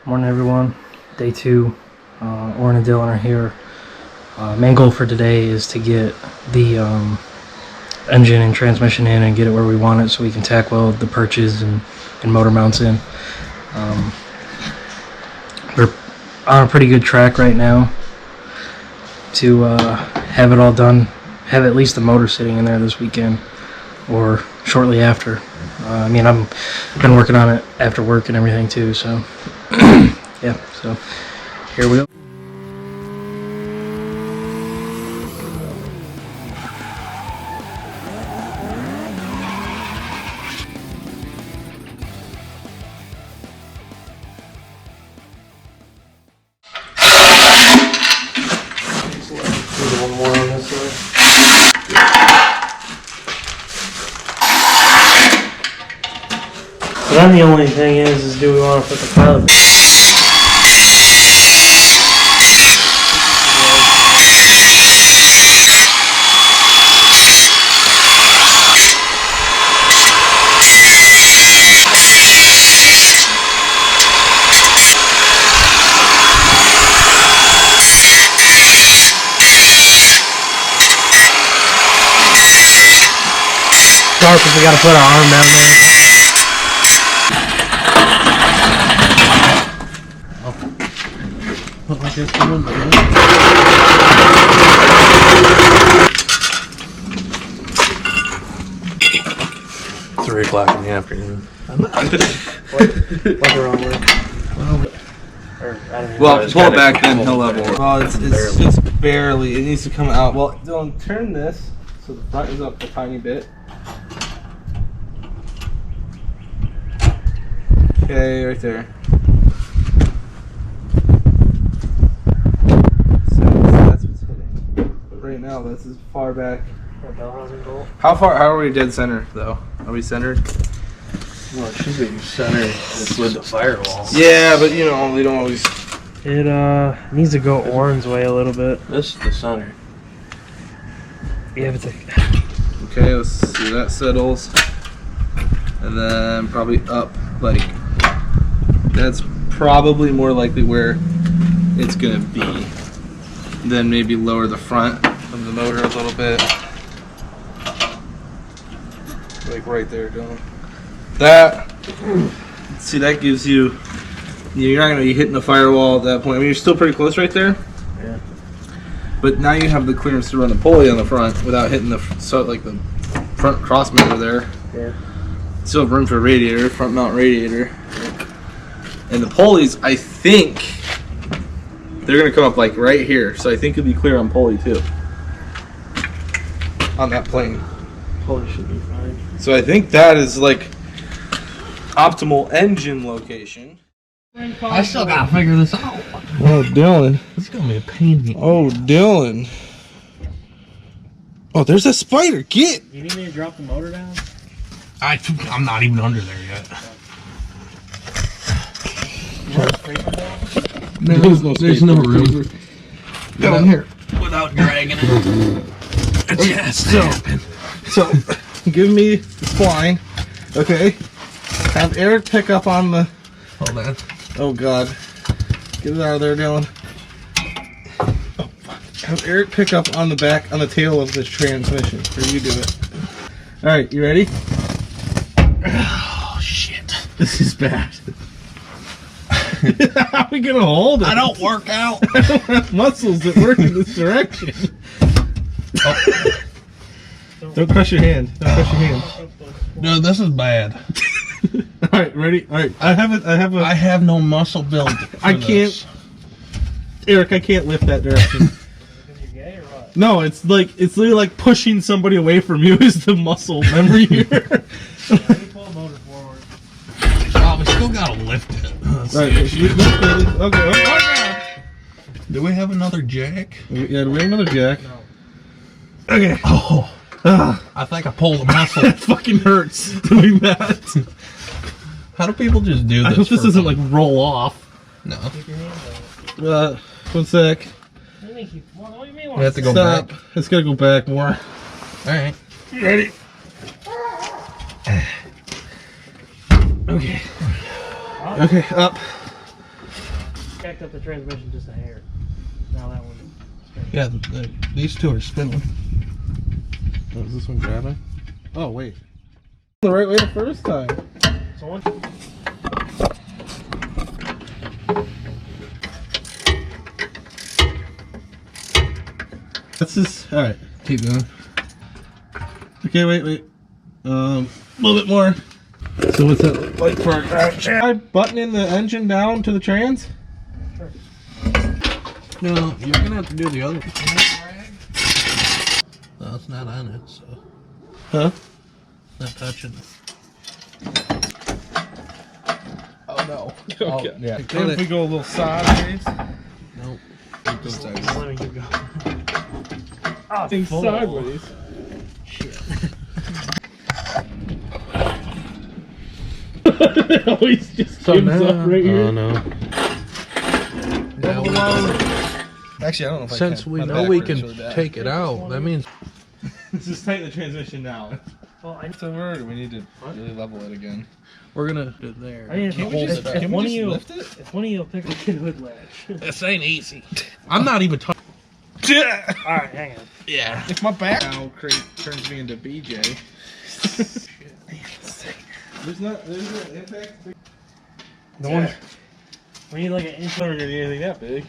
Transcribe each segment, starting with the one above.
Morning everyone, day 2. Oren and Dylan are here. Main goal for today is to get the engine and transmission in and get it where we want it so we can tack weld the perches and motor mounts in. We're on a pretty good track right now to have it all done, have at least the motor sitting in there this weekend or shortly after. I mean, I've been working on it after work and everything too, so yeah, so here we go. One more on this side. So then the only thing is do we want to put the pilot? Sharp if we gotta put our arm down there. Look like this one, but 3 o'clock in the afternoon. What's wrong with it? Well, pull it back, then he'll level. Well, it's just barely. It needs to come out. Well, Dylan, turn this so the front is up a tiny bit. Okay, right there. So that's what's hitting. But right now, that's as far back. How are we dead center, though? Are we centered? Well, it should be centered with the firewall. Yeah, but you know, we don't always... It needs to go Oren's way a little bit. This is the center. Yeah, but Okay, let's see, that settles. And then probably up, like... That's probably more likely where it's gonna be. Then maybe lower the front of the motor a little bit. Like right there, Dylan. That, see, that gives you, you're not gonna be hitting the firewall at that point. I mean, you're still pretty close right there. yeah. But now you have the clearance to run the pulley on the front without hitting the the front cross member there. Yeah. Still have room for a radiator, front mount radiator. And the pulleys, I think, they're going to come up like right here. So I think it'll be clear on pulley too. On that plane. Pulley should be fine. So I think that is like optimal engine location. I still gotta figure this out. Oh, Dylan. It's gonna be a pain. Oh, Dylan. Oh, there's a spider. Get! You need me to drop the motor down? I'm not even under there yet. There's no room. Down here. Without dragging it. So, give me the spline. Okay. Have Eric pick up on the... Hold on. Oh, God. Get it out of there, Dylan. Oh, fuck. Have Eric pick up on the back, on the tail of this transmission. Or you do it. Alright, you ready? Oh, shit. This is bad. How are we gonna hold it? I don't work out. I don't have muscles that work in this direction. Oh. Don't crush your hand. Don't crush your hand. Dude, this is bad. Alright, ready? Alright, I have no muscle build. I can't. Eric, I can't lift that direction. No, it's literally like pushing somebody away from you is the muscle memory here. Pull the motor forward. Oh, we still gotta lift it. Right, okay. Oh, God. Do we have another jack? Yeah, do we have another jack? No. Okay. Oh. I think I pulled a muscle. That fucking hurts doing that. How do people just do this? I hope this doesn't like roll off. No. Keep your hand out. 1 sec. What do you mean? We have to go Stop. back. It's gotta go back more. Alright. Ready? Okay. Okay, up. Jacked up the transmission just a hair. Now that one. Yeah, these two are spinning. Oh, is this one grabbing? Oh, wait. The right way the first time. So one. That's just alright. Keep going. Okay, wait. A little bit more. So what's that look like for our drive shaft? Am I buttoning the engine down to the trans? Sure. No, you're gonna have to do the other one. Well, it's not on it, so. Huh? Not touching it. Oh no. Okay. Yeah. Then if we go a little sideways. Nope. Just let me keep going. Oh, Think full. sideways. Shit. It always just gives up right here. Oh no. Actually, I don't know if Since we know we can take it out, that means. Let's just tighten the transmission now. Well, It's over. Or do we need to really level it again? We're gonna do it there. I mean, Can't we just, if can one we of just you, lift it? if one of you will pick up the hood latch. This ain't easy. I'm not even touching. All right, hang on. Yeah. If my back now turns me into BJ. There's no impact. The one. We need like an inch. Never gonna get anything that big.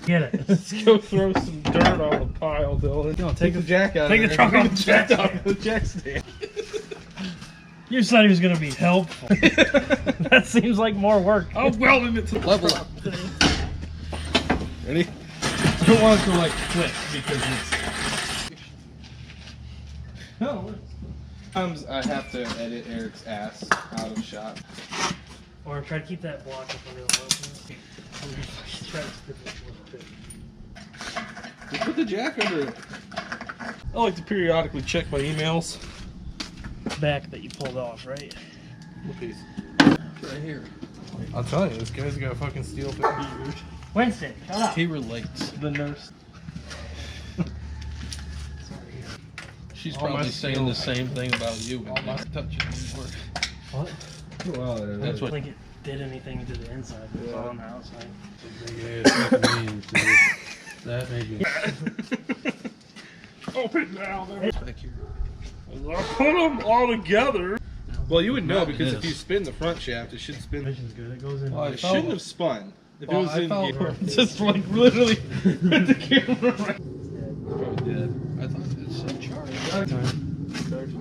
Get it. Let's go throw some dirt on the pile, Dylan. No, Take the jack out. take of the there. trunk off Take the jack jack stand. off the jack stand. You said he was gonna be helpful. That seems like more work. I'll weld it to Level up. Ready? I don't want it to like flip because it's. No. Sometimes I have to edit Eric's ass out of shot. Or try to keep that block up under the motion. Try to split it a little bit. You put the jack under it. I like to periodically check my emails. Back that you pulled off, right? What piece? Right here. I'll tell you, this guy's got a fucking steel fingers. Winston, shut up. He relates. The nurse. She's All my probably saying the skills. same thing about you. All my touching work. What? Wow, That's I what. don't think it did anything to the inside. It was all on the outside. That maybe. Open now. Back here. I'll put them all together. Well, you would know Not because this. if you spin the front shaft, it should spin. Vision's good. It goes in. Well, I It felt- shouldn't have spun. If Well, it was I in felt- gear. Just like literally put the camera right. Probably did. I thought it said charge.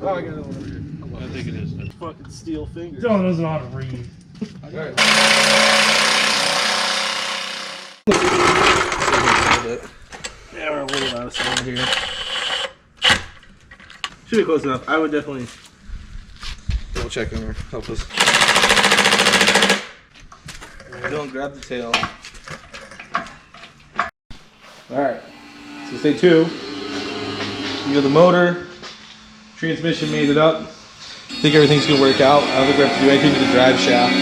Oh, I got another one over here. I think it is. Fucking steel fingers. Dylan doesn't know how to read. Alright. Yeah, we're a little out of sound here. Should be close enough. I would definitely double check on her. Help us. Don't grab the tail. Alright. So say 2. You got the motor. Transmission made it up. I think everything's gonna work out. I don't think we have to do anything to the drive shaft.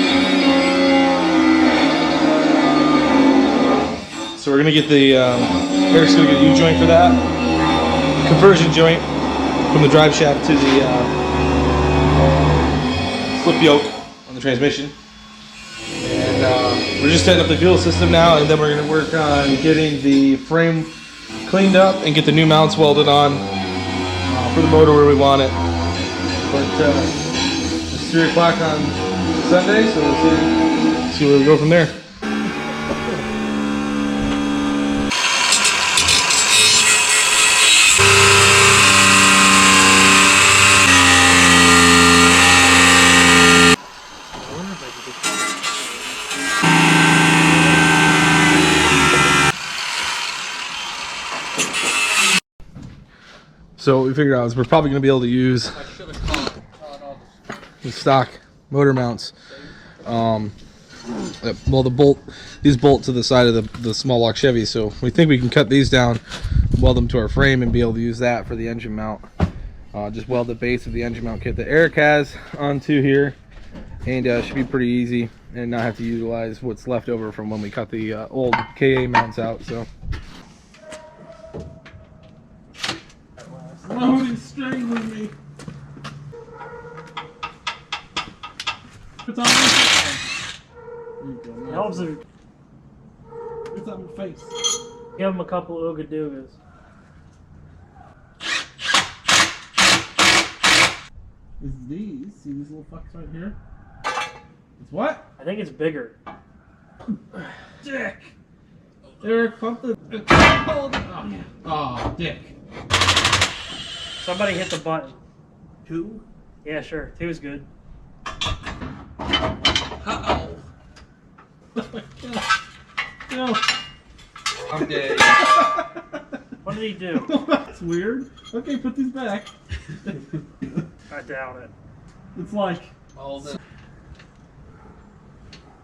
So we're gonna get the Eric's gonna get a U-joint for that. Conversion joint from the drive shaft to the slip yoke on the transmission. And we're just setting up the fuel system now, and then we're gonna work on getting the frame cleaned up and get the new mounts welded on for the motor where we want it. But it's 3 o'clock on Sunday, so we'll see where we go from there. So what we figured out is we're probably going to be able to use the stock motor mounts. Well, these bolt to the side of the small block Chevy, so we think we can cut these down, weld them to our frame, and be able to use that for the engine mount. Just weld the base of the engine mount kit that Eric has onto here, and should be pretty easy, and not have to utilize what's left over from when we cut the old KA mounts out. So. Somebody's strangling me. It's on. It helps if It's on your face. give them a couple ooga doogas. Is these, see these little fucks right here? It's what? I think it's bigger. Dick! Eric, pump the... Oh, dick. Somebody hit the button. 2? Yeah, sure. 2 is good. Uh-oh. No. I'm dead. What did he do? That's weird. Okay, put these back. I doubt it. It's like... all that.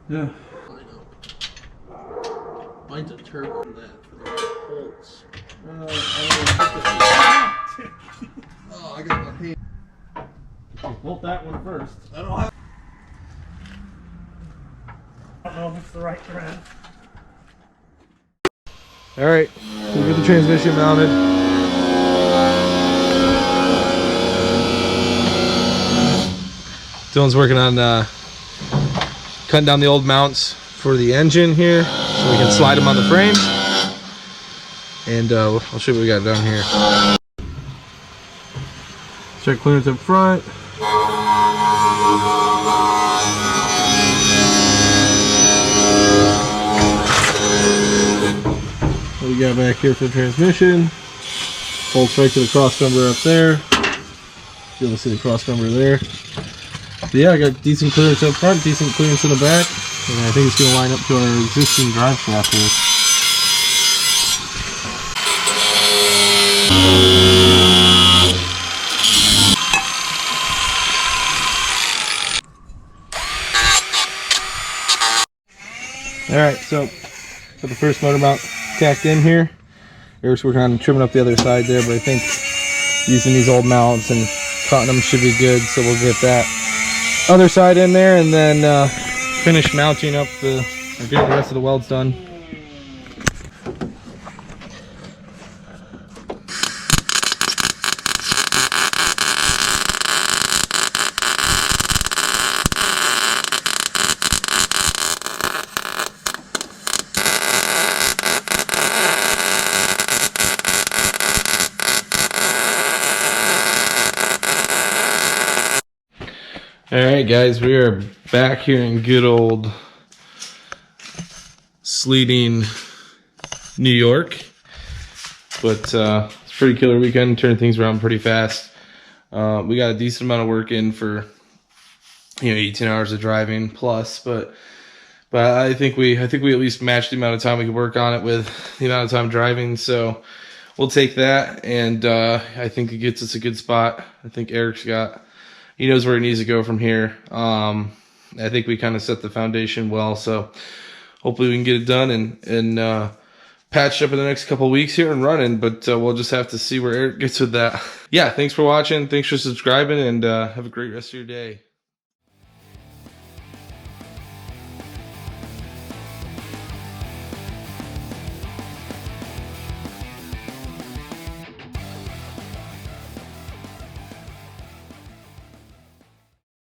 Yeah. Mine's a turbo on that for the bolts. Oh, I got my hand. Bolt that one first. I don't have. I don't know if it's the right thread. All right, so we get the transmission mounted. Dylan's working on cutting down the old mounts for the engine here, so we can slide them on the frame. And I'll show you what we got down here. Check clearance up front. What we got back here for the transmission. Bolts right to the cross member up there. Be able to see the cross member there. But yeah, I got decent clearance up front, decent clearance in the back, and I think it's going to line up to our existing drive shaft here. Alright, so got the first motor mount tacked in here. Eric's working on trimming up the other side there, but I think using these old mounts and cutting them should be good, so we'll get that other side in there and then finish mounting up or getting the rest of the welds done. Alright guys, we are back here in good old sleeting New York. But it's a pretty killer weekend, turned things around pretty fast. We got a decent amount of work in for 18 hours of driving plus, but I think we at least matched the amount of time we could work on it with the amount of time driving, so we'll take that, and I think it gets us a good spot. I think Eric's he knows where he needs to go from here. I think we kind of set the foundation well, so hopefully we can get it done and patched up in the next couple of weeks here and running, but we'll just have to see where Eric gets with that. Yeah, thanks for watching. Thanks for subscribing, and have a great rest of your day.